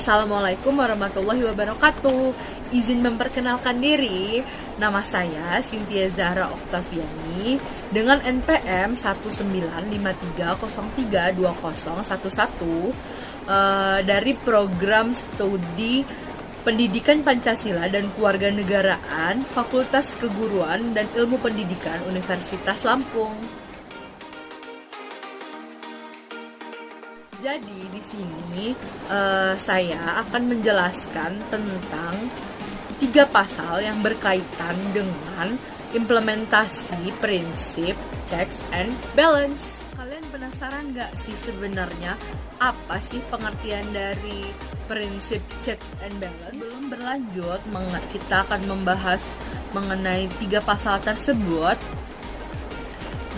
Assalamualaikum warahmatullahi wabarakatuh. Izin memperkenalkan diri, nama saya Cynthia Zahra Oktaviani dengan NPM 193032011 dari program studi Pendidikan Pancasila dan Kewarganegaraan Fakultas Keguruan dan Ilmu Pendidikan Universitas Lampung. Jadi di sini saya akan menjelaskan tentang 3 pasal yang berkaitan dengan implementasi prinsip checks and balance. Kalian penasaran nggak sih sebenarnya apa sih pengertian dari prinsip checks and balance? Belum berlanjut, kita akan membahas mengenai 3 pasal tersebut.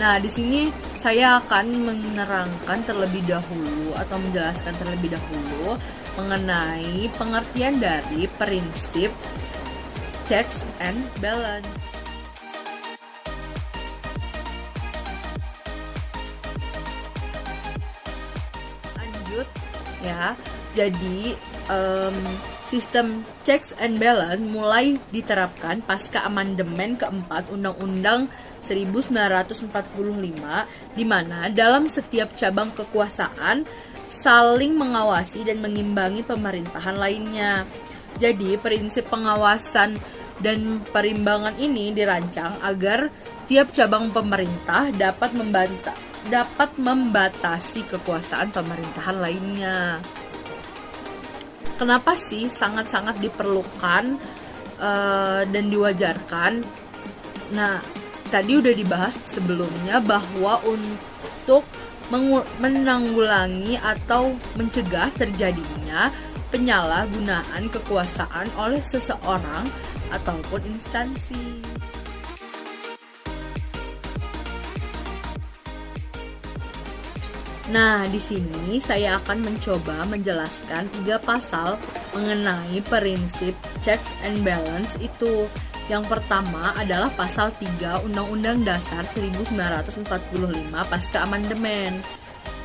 Nah, di sini saya akan menerangkan terlebih dahulu atau menjelaskan terlebih dahulu mengenai pengertian dari prinsip checks and balance. Lanjut ya. Jadi sistem checks and balance mulai diterapkan pasca amandemen keempat Undang-Undang 1945, di mana dalam setiap cabang kekuasaan saling mengawasi dan mengimbangi pemerintahan lainnya. Jadi prinsip pengawasan dan perimbangan ini dirancang agar tiap cabang pemerintah dapat membatasi kekuasaan pemerintahan lainnya. Kenapa sih sangat-sangat diperlukan dan diwajarkan? Nah, tadi udah dibahas sebelumnya bahwa untuk menanggulangi atau mencegah terjadinya penyalahgunaan kekuasaan oleh seseorang ataupun instansi. Nah, di sini saya akan mencoba menjelaskan 3 pasal mengenai prinsip checks and balance itu. Yang pertama adalah pasal 3 Undang-Undang Dasar 1945 pasca amandemen,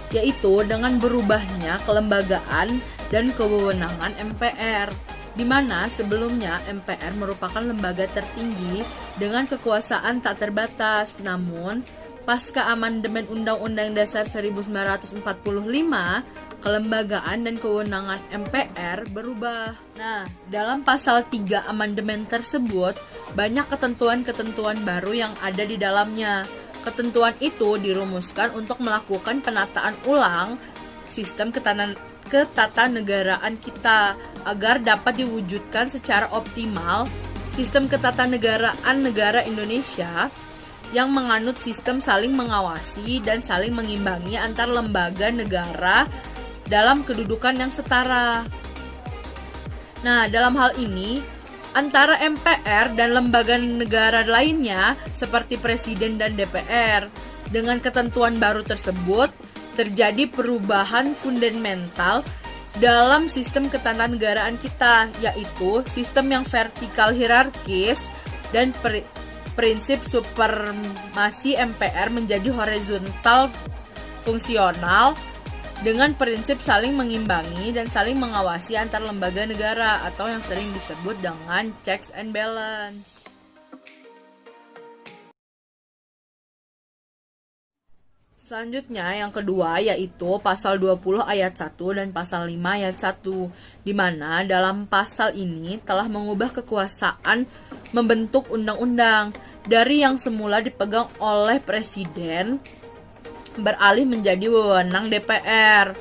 yaitu dengan berubahnya kelembagaan dan kewenangan MPR, di mana sebelumnya MPR merupakan lembaga tertinggi dengan kekuasaan tak terbatas. Namun, pasca amandemen Undang-Undang Dasar 1945, kelembagaan dan kewenangan MPR berubah. Nah, dalam pasal 3 amandemen tersebut, banyak ketentuan-ketentuan baru yang ada di dalamnya. Ketentuan itu dirumuskan untuk melakukan penataan ulang sistem ketatanegaraan kita agar dapat diwujudkan secara optimal sistem ketatanegaraan negara Indonesia yang menganut sistem saling mengawasi dan saling mengimbangi antar lembaga negara dalam kedudukan yang setara. Nah, dalam hal ini, antara MPR dan lembaga negara lainnya seperti Presiden dan DPR, dengan ketentuan baru tersebut, terjadi perubahan fundamental dalam sistem ketatanegaraan kita, yaitu sistem yang vertikal hierarkis dan prinsip supremasi MPR menjadi horizontal fungsional dengan prinsip saling mengimbangi dan saling mengawasi antar lembaga negara atau yang sering disebut dengan checks and balance. Selanjutnya yang kedua yaitu pasal 20 ayat 1 dan pasal 5 ayat 1, di mana dalam pasal ini telah mengubah kekuasaan membentuk undang-undang dari yang semula dipegang oleh Presiden beralih menjadi wewenang DPR.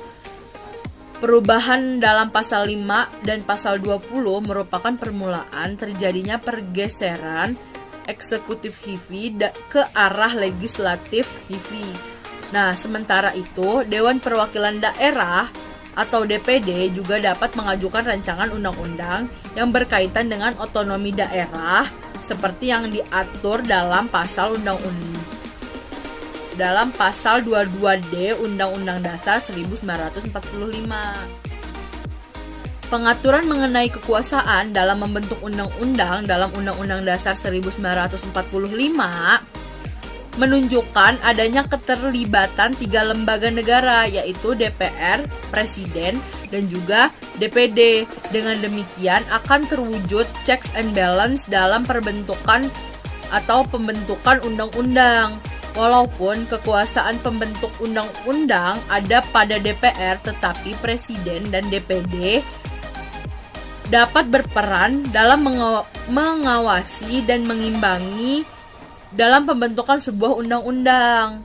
Perubahan dalam pasal 5 dan pasal 20 merupakan permulaan terjadinya pergeseran eksekutif HIVI ke arah legislatif HIVI. Nah, sementara itu, Dewan Perwakilan Daerah atau DPD juga dapat mengajukan rancangan undang-undang yang berkaitan dengan otonomi daerah seperti yang diatur dalam pasal 22D Undang-Undang Dasar 1945. Pengaturan mengenai kekuasaan dalam membentuk undang-undang dalam Undang-Undang Dasar 1945 menunjukkan adanya keterlibatan 3 lembaga negara, yaitu DPR, Presiden, dan juga DPD. Dengan demikian akan terwujud checks and balance dalam pembentukan undang-undang. Walaupun kekuasaan pembentuk undang-undang ada pada DPR, tetapi Presiden dan DPD dapat berperan dalam mengawasi dan mengimbangi dalam pembentukan sebuah undang-undang.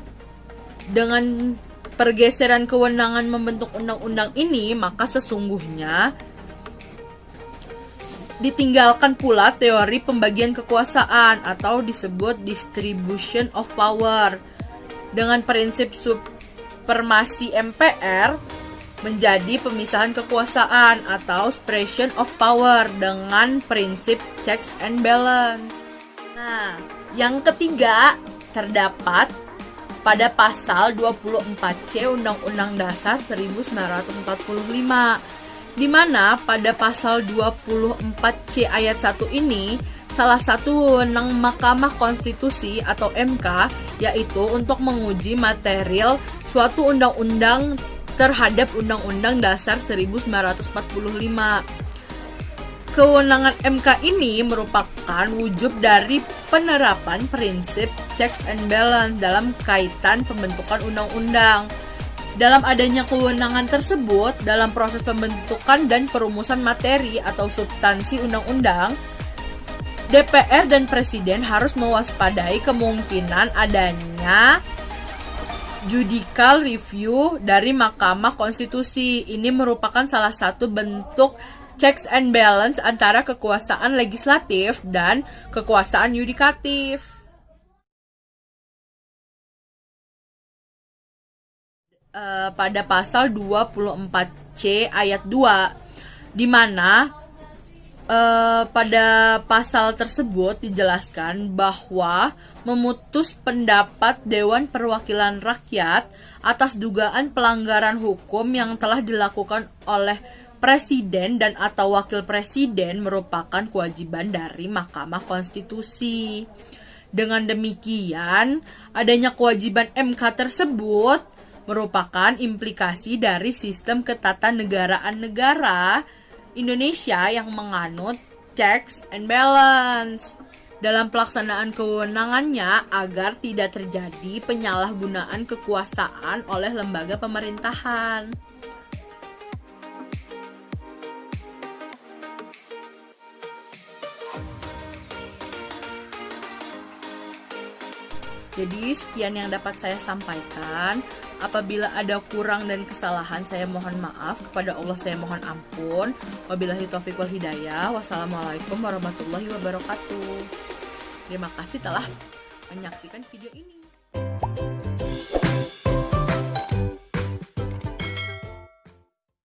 Dengan pergeseran kewenangan membentuk undang-undang ini, maka sesungguhnya ditinggalkan pula teori pembagian kekuasaan atau disebut distribution of power. Dengan prinsip supremasi MPR menjadi pemisahan kekuasaan atau separation of power dengan prinsip checks and balance. Nah, yang ketiga terdapat pada pasal 24C Undang-Undang Dasar 1945, di mana pada pasal 24C ayat 1 ini salah satu wewenang Mahkamah Konstitusi atau MK yaitu untuk menguji material suatu undang-undang terhadap Undang-Undang Dasar 1945. Kewenangan MK ini merupakan wujud dari penerapan prinsip checks and balance dalam kaitan pembentukan undang-undang. Dalam adanya kewenangan tersebut, dalam proses pembentukan dan perumusan materi atau substansi undang-undang, DPR dan Presiden harus mewaspadai kemungkinan adanya judicial review dari Mahkamah Konstitusi. Ini merupakan salah satu bentuk checks and balance antara kekuasaan legislatif dan kekuasaan yudikatif. Pada pasal 24C ayat 2, di mana pada pasal tersebut dijelaskan bahwa memutus pendapat Dewan Perwakilan Rakyat atas dugaan pelanggaran hukum yang telah dilakukan oleh Presiden dan atau Wakil Presiden merupakan kewajiban dari Mahkamah Konstitusi. Dengan demikian, adanya kewajiban MK tersebut merupakan implikasi dari sistem ketatanegaraan negara Indonesia yang menganut checks and balance dalam pelaksanaan kewenangannya agar tidak terjadi penyalahgunaan kekuasaan oleh lembaga pemerintahan. Jadi sekian yang dapat saya sampaikan. Apabila ada kurang dan kesalahan, saya mohon maaf. Kepada Allah saya mohon ampun. Wabillahi taufiq wal hidayah. Wassalamualaikum warahmatullahi wabarakatuh. Terima kasih telah menyaksikan video ini.